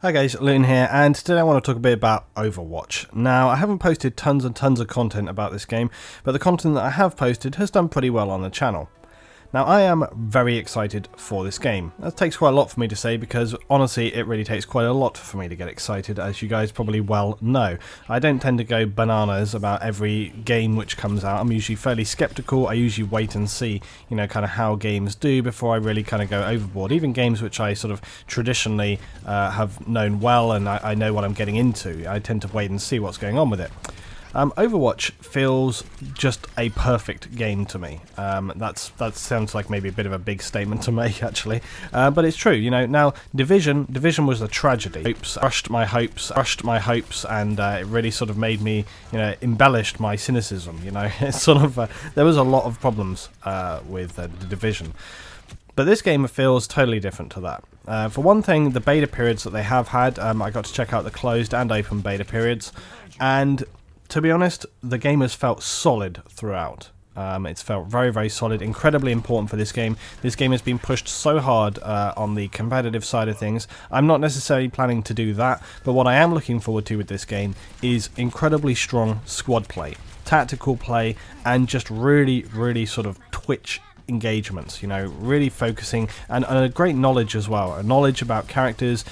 Hi guys, Loon here, and today I want to talk a bit about Overwatch. Now, I haven't posted tons and tons of content about this game, but the content that I have posted has done pretty well on the channel. Now, I am very excited for this game. That takes quite a lot for me to say because, honestly, it really takes quite a lot for me to get excited, as you guys probably well know. I don't tend to go bananas about every game which comes out. I'm usually fairly skeptical. I usually wait and see, kind of how games do before I really kind of go overboard. Even games which I sort of traditionally have known well and I know what I'm getting into, I tend to wait and see what's going on with it. Overwatch feels just a perfect game to me. That sounds like maybe a bit of a big statement to make, actually, but it's true. Now Division was a tragedy. Crushed my hopes, and it really sort of made me, embellished my cynicism. It's sort of there was a lot of problems with the Division. But this game feels totally different to that. For one thing, the beta periods that they have had, I got to check out the closed and open beta periods, and to be honest, the game has felt solid throughout. It's felt very, very solid, incredibly important for this game. This game has been pushed so hard on the competitive side of things. I'm not necessarily planning to do that, but what I am looking forward to with this game is incredibly strong squad play, tactical play, and just really, really sort of twitch engagements, really focusing, and a great knowledge as well, a knowledge about characters,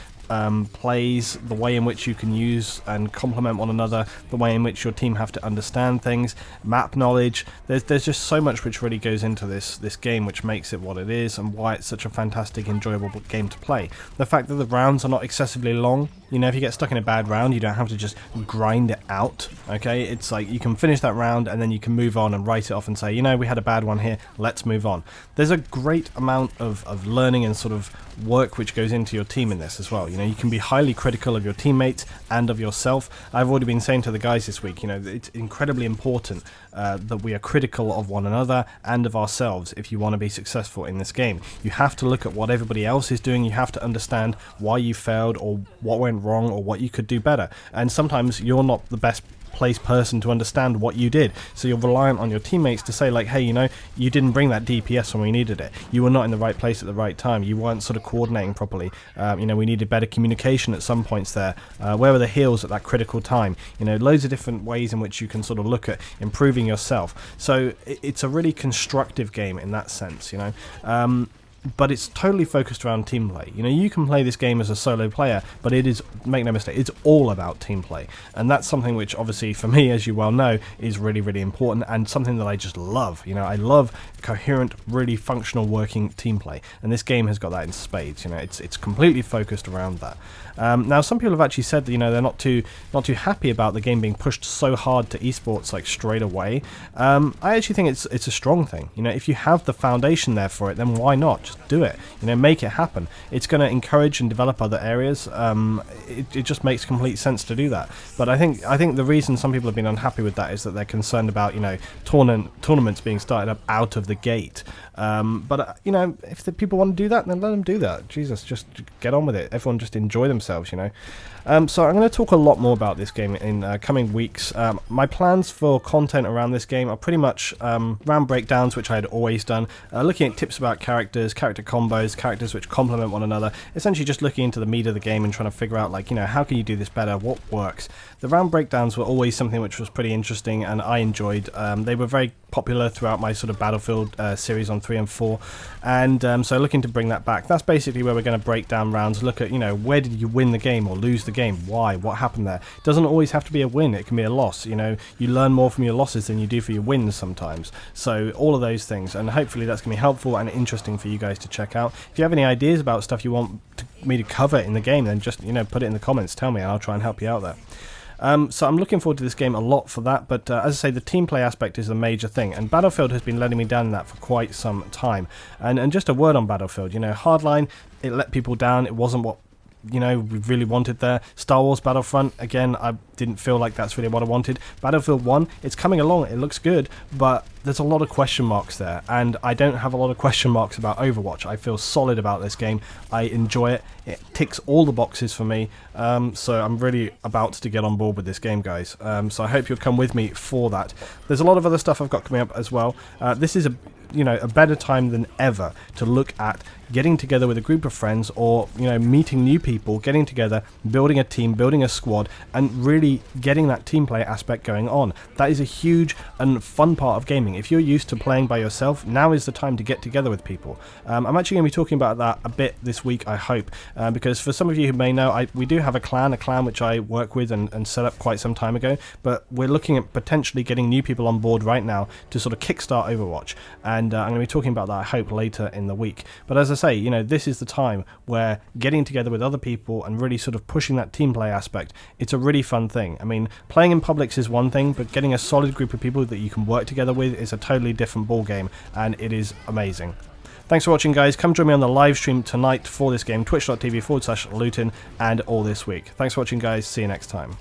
plays, the way in which you can use and complement one another, the way in which your team have to understand things, map knowledge. There's just so much which really goes into this game, which makes it what it is and why it's such a fantastic, enjoyable game to play. The fact that the rounds are not excessively long, if you get stuck in a bad round, you don't have to just grind it out, okay? It's like you can finish that round and then you can move on and write it off and say, we had a bad one here, let's move on. There's a great amount of learning and sort of work which goes into your team in this as well. You can be highly critical of your teammates and of yourself. I've already been saying to the guys this week, it's incredibly important that we are critical of one another and of ourselves if you want to be successful in this game. You have to look at what everybody else is doing. You have to understand why you failed or what went wrong or what you could do better. And sometimes you're not the best placed person to understand what you did, so you're reliant on your teammates to say, like, hey, you didn't bring that DPS when we needed it, you were not in the right place at the right time, you weren't sort of coordinating properly, we needed better communication at some points there, where were the heals at that critical time, loads of different ways in which you can sort of look at improving yourself. So it's a really constructive game in that sense, but it's totally focused around team play. You can play this game as a solo player, but it is, make no mistake, it's all about team play. And that's something which, obviously, for me, as you well know, is really, really important and something that I just love. I love coherent, really functional working team play. And this game has got that in spades. It's completely focused around that. Now, some people have actually said that, they're not too happy about the game being pushed so hard to esports, like, straight away. I actually think it's a strong thing. If you have the foundation there for it, then why not? Just do it, make it happen. It's going to encourage and develop other areas. It just makes complete sense to do that. But I think the reason some people have been unhappy with that is that they're concerned about tournaments being started up out of the gate. But if the people want to do that, then let them do that. Jesus, just get on with it. Everyone just enjoy themselves. So I'm going to talk a lot more about this game in coming weeks. My plans for content around this game are pretty much round breakdowns, which I had always done, looking at tips about character combos, characters which complement one another, essentially just looking into the meat of the game and trying to figure out, like, how can you do this better, what works. The round breakdowns were always something which was pretty interesting and I enjoyed. They were very popular throughout my sort of Battlefield series on 3 and 4, and so looking to bring that back. That's basically where we're going to break down rounds, look at, where did you win the game or lose the game, why, what happened there. It doesn't always have to be a win, it can be a loss. You learn more from your losses than you do for your wins sometimes. So all of those things, and hopefully that's going to be helpful and interesting for you guys to check out. If you have any ideas about stuff you want me to cover in the game, then just put it in the comments, tell me, and I'll try and help you out there. So I'm looking forward to this game a lot for that, but as I say, the team play aspect is the major thing, and Battlefield has been letting me down in that for quite some time. And just a word on Battlefield, Hardline, it let people down, it wasn't what we really wanted there. Star Wars Battlefront, again, I didn't feel like that's really what I wanted. Battlefield 1, it's coming along, it looks good, but there's a lot of question marks there, and I don't have a lot of question marks about Overwatch. I feel solid about this game, I enjoy it, it ticks all the boxes for me, so I'm really about to get on board with this game, guys. So I hope you'll come with me for that. There's a lot of other stuff I've got coming up as well. This is a better time than ever to look at getting together with a group of friends, or meeting new people, getting together, building a team, building a squad, and really getting that team play aspect going on. That is a huge and fun part of gaming. If you're used to playing by yourself, now is the time to get together with people. I'm actually going to be talking about that a bit this week, I hope, because for some of you who may know, we do have a clan which I work with and set up quite some time ago, but we're looking at potentially getting new people on board right now to sort of kickstart Overwatch, and I'm going to be talking about that, I hope, later in the week. But as I say, this is the time where getting together with other people and really sort of pushing that team play aspect, it's a really fun thing. I mean, playing in Publix is one thing, but getting a solid group of people that you can work together with is a totally different ball game, and it is amazing. Thanks for watching, guys. Come join me on the live stream tonight for this game, twitch.tv/Luton, and all this week. Thanks for watching, guys. See you next time.